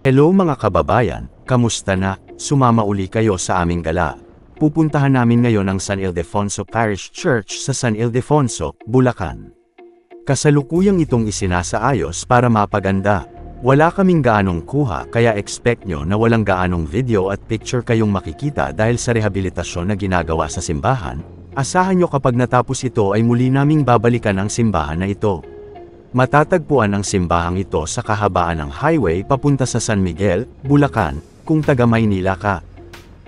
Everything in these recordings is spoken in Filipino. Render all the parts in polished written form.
Hello mga kababayan, kamusta na? Sumama uli kayo sa aming gala. Pupuntahan namin ngayon ang San Ildefonso Parish Church sa San Ildefonso, Bulacan. Kasalukuyang itong isinasaayos para mapaganda. Wala kaming gaanong kuha kaya expect nyo na walang gaanong video at picture kayong makikita dahil sa rehabilitasyon na ginagawa sa simbahan. Asahan nyo kapag natapos ito ay muli naming babalikan ang simbahan na ito. Matatagpuan ang simbahang ito sa kahabaan ng highway papunta sa San Miguel, Bulacan, kung taga Maynila ka.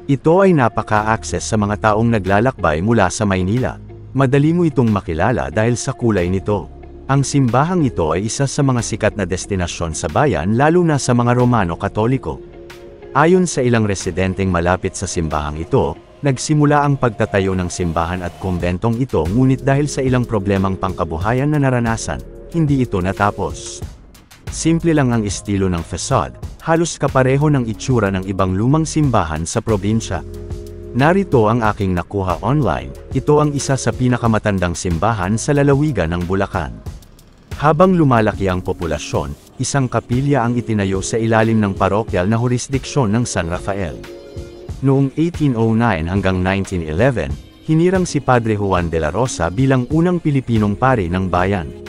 Ito ay napaka-access sa mga taong naglalakbay mula sa Maynila. Madali mo itong makilala dahil sa kulay nito. Ang simbahang ito ay isa sa mga sikat na destinasyon sa bayan lalo na sa mga Romano-Katoliko. Ayon sa ilang residenteng malapit sa simbahang ito, nagsimula ang pagtatayo ng simbahan at kumbentong ito ngunit dahil sa ilang problemang pangkabuhayan na naranasan, hindi ito natapos. Simple lang ang estilo ng facade, halos kapareho ng itsura ng ibang lumang simbahan sa probinsya. Narito ang aking nakuha online, ito ang isa sa pinakamatandang simbahan sa lalawigan ng Bulacan. Habang lumalaki ang populasyon, isang kapilya ang itinayo sa ilalim ng parokyal na jurisdiksyon ng San Rafael. Noong 1809 hanggang 1911, hinirang si Padre Juan de la Rosa bilang unang Pilipinong pari ng bayan.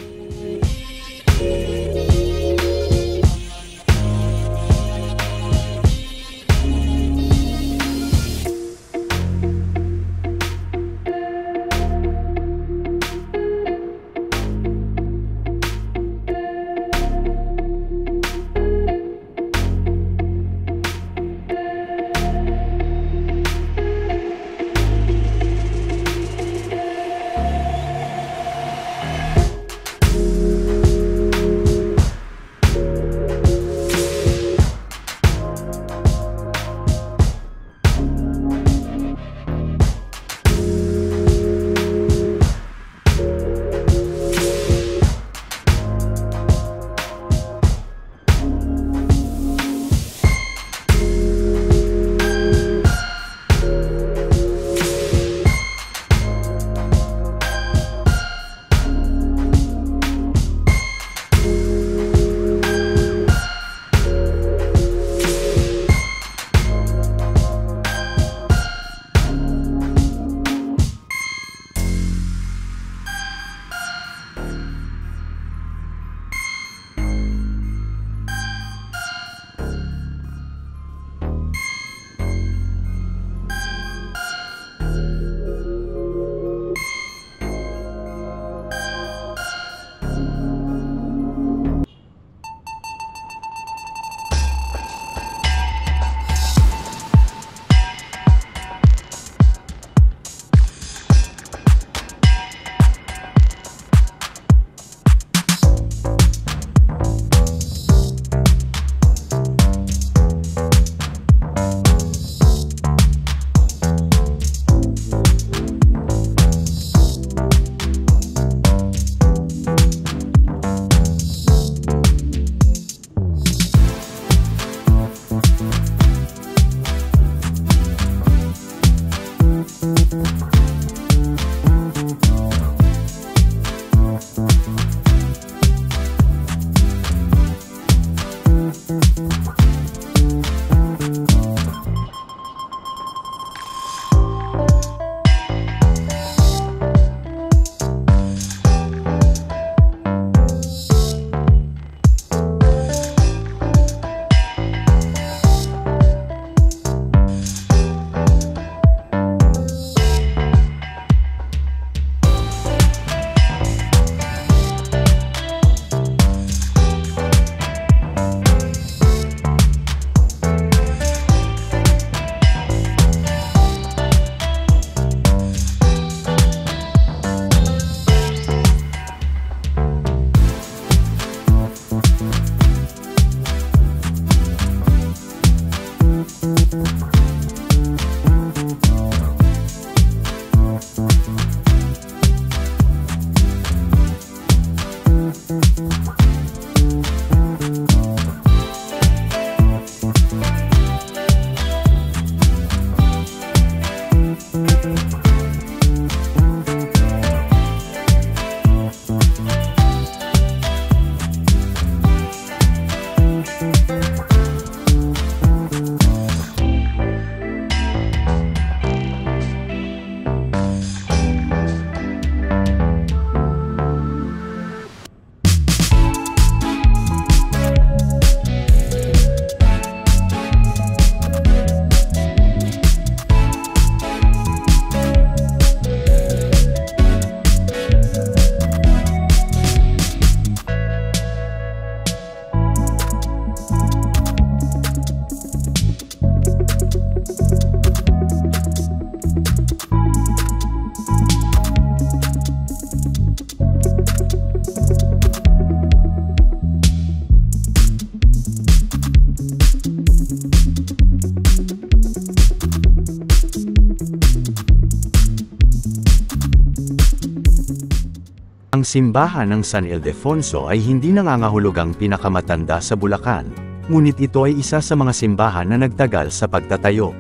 Ang simbahan ng San Ildefonso ay hindi nangangahulugang pinakamatanda sa Bulacan, ngunit ito ay isa sa mga simbahan na nagtagal sa pagtatayo.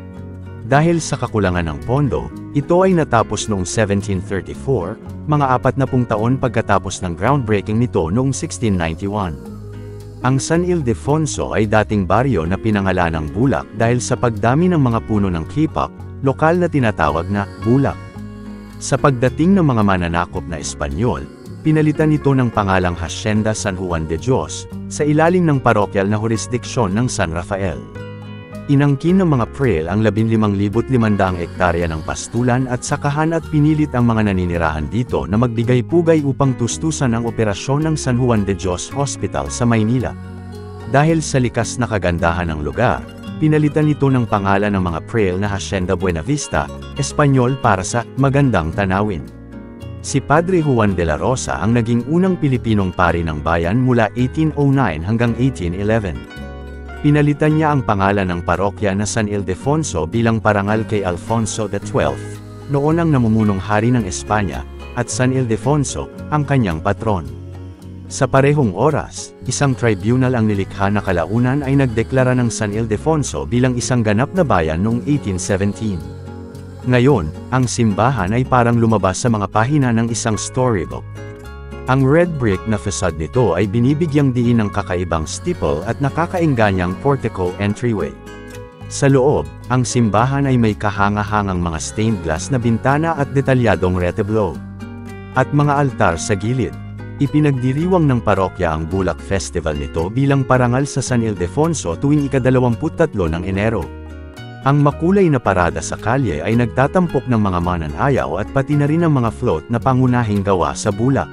Dahil sa kakulangan ng pondo, ito ay natapos noong 1734, mga 40 taon pagkatapos ng groundbreaking nito noong 1691. Ang San Ildefonso ay dating baryo na pinangalanang Bulak dahil sa pagdami ng mga puno ng K-pop, lokal na tinatawag na Bulak. Sa pagdating ng mga mananakop na Espanyol, pinalitan ito ng pangalang Hacienda San Juan de Dios, sa ilalim ng parokyal na jurisdiksyon ng San Rafael. Inangkin ng mga Prail ang 15,500 hektarya ng pastulan at sakahan at pinilit ang mga naninirahan dito na magbigay-pugay upang tustusan ang operasyon ng San Juan de Dios Hospital sa Maynila. Dahil sa likas na kagandahan ng lugar, pinalitan ito ng pangalan ng mga Prail na Hacienda Buenavista, Espanyol para sa magandang tanawin. Si Padre Juan de la Rosa ang naging unang Pilipinong pari ng bayan mula 1809 hanggang 1811. Pinalitan niya ang pangalan ng parokya na San Ildefonso bilang parangal kay Alfonso XII, noon ang namumunong hari ng Espanya, at San Ildefonso, ang kanyang patron. Sa parehong oras, isang tribunal ang nilikha na kalaunan ay nagdeklara ng San Ildefonso bilang isang ganap na bayan noong 1817. Ngayon, ang simbahan ay parang lumabas sa mga pahina ng isang storybook. Ang red brick na facade nito ay binibigyang diin ng kakaibang steeple at nakakaingganyang portico entryway. Sa loob, ang simbahan ay may kahanga-hangang mga stained glass na bintana at detalyadong retablo. At mga altar sa gilid. Ipinagdiriwang ng parokya ang Bulak Festival nito bilang parangal sa San Ildefonso tuwing ika-23 ng Enero. Ang makulay na parada sa kalye ay nagtatampok ng mga mananayaw at pati na rin ang mga float na pangunahing gawa sa Bulak.